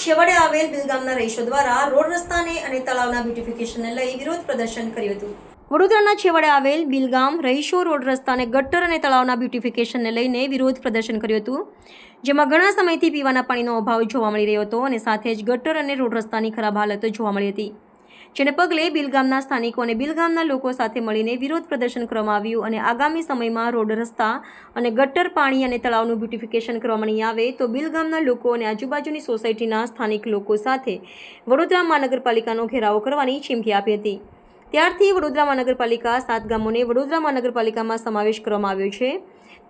છેવાડે આવેલ બિલગામના રહીશો દ્વારા રોડ રસ્તાને અને તળાવના બ્યુટિફિકેશનને લઈ વિરોધ પ્રદર્શન કર્યું હતું। વડોદરાના છેવાડે આવેલ બિલગામ રહીશો રોડ રસ્તાને ગટર અને તળાવના બ્યુટિફિકેશનને લઈને વિરોધ પ્રદર્શન કર્યું હતું, જેમાં ઘણા સમયથી પીવાના પાણીનો અભાવ જોવા મળી રહ્યો હતો અને સાથે જ ગટર અને રોડ રસ્તાની ખરાબ હાલત જોવા મળી હતી, જેને પગલે બિલગામના સ્થાનિકો અને બિલગામના લોકો સાથે મળીને વિરોધ પ્રદર્શન કરવામાં આવ્યું અને આગામી સમયમાં રોડ રસ્તા અને ગટર પાણી અને તળાવનું બ્યુટિફિકેશન કરવામાં નહીં આવે તો બિલગામના લોકો અને આજુબાજુની સોસાયટીના સ્થાનિક લોકો સાથે વડોદરા મહાનગરપાલિકાનો ઘેરાવો કરવાની ચીમકી આપી હતી। ત્યારથી વડોદરા મહાનગરપાલિકા 7 ગામોને વડોદરા મહાનગરપાલિકામાં સમાવેશ કરવામાં આવ્યો છે।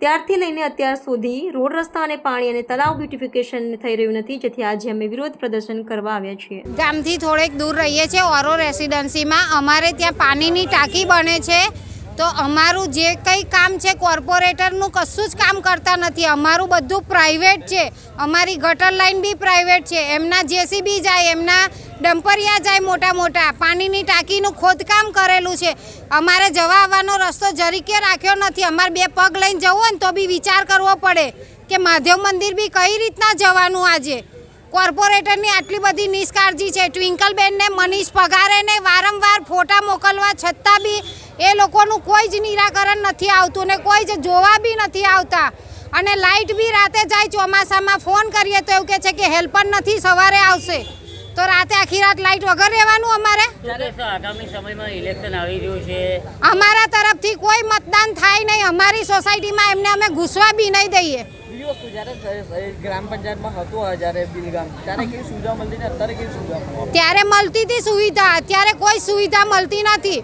ત્યારથી લઈને અત્યાર સુધી રોડ રસ્તા અને પાણી અને તળાવ બ્યુટિફિકેશન થઈ રહ્યું નથી, જેથી આજે અમે વિરોધ પ્રદર્શન કરવા આવ્યા છીએ। ગામથી થોડેક દૂર રહીએ છીએ ઓરો રેસિડેન્સીમાં, અમારે ત્યાં પાણીની ટાંકી બને છે તો અમારું જે કંઈ કામ છે કોર્પોરેટરનું કશું જ કામ કરતા નથી, અમારું બધું પ્રાઇવેટ છે, અમારી ગટર લાઈન બી પ્રાઇવેટ છે, એમના જેસીબી જાય, એમના ડમ્પરિયા જાય, મોટા મોટા પાણીની ટાંકીનું ખોદકામ કરેલું છે, અમારે જવા આવવાનો રસ્તો જરીકે રાખ્યો નથી, અમારે 2 પગ લઈને જવું હોય ને તો બી વિચાર કરવો પડે કે મહાદેવ મંદિર બી કઈ રીતના જવાનું। આજે કોર્પોરેટરની આટલી બધી નિષ્કાળજી છે। ટ્વિંકલબેનને મનીષ પગારેને વારંવાર ફોટા મોકલવા છતાં બી એ લોકોનું કોઈ જ નિરાકરણ નથી આવતું ને કોઈ જ જોવા બી નથી આવતા, અને લાઇટ બી રાતે જાય, ચોમાસામાં ફોન કરીએ તો એવું કહે છે કે હેલ્પર નથી, સવારે આવશે, તો રાતે આખી રાત લાઇટ વગર રહેવાનું અમારે। આગામી સમયમાં ઇલેક્શન આવી રહ્યું છે, અમારા તરફથી કોઈ મતદાન થાય નહીં, અમારી સોસાયટીમાં એમને અમે ઘૂસવા બી નહીં દઈએ। ગ્રામ પંચાયતમાં હતો જ્યારે બિલગામ ત્યારે કેવી સુવિધા મળતી ને અત્યારે કેવી સુવિધા? ત્યારે મળતી હતી સુવિધા, અત્યારે કોઈ સુવિધા મળતી નથી।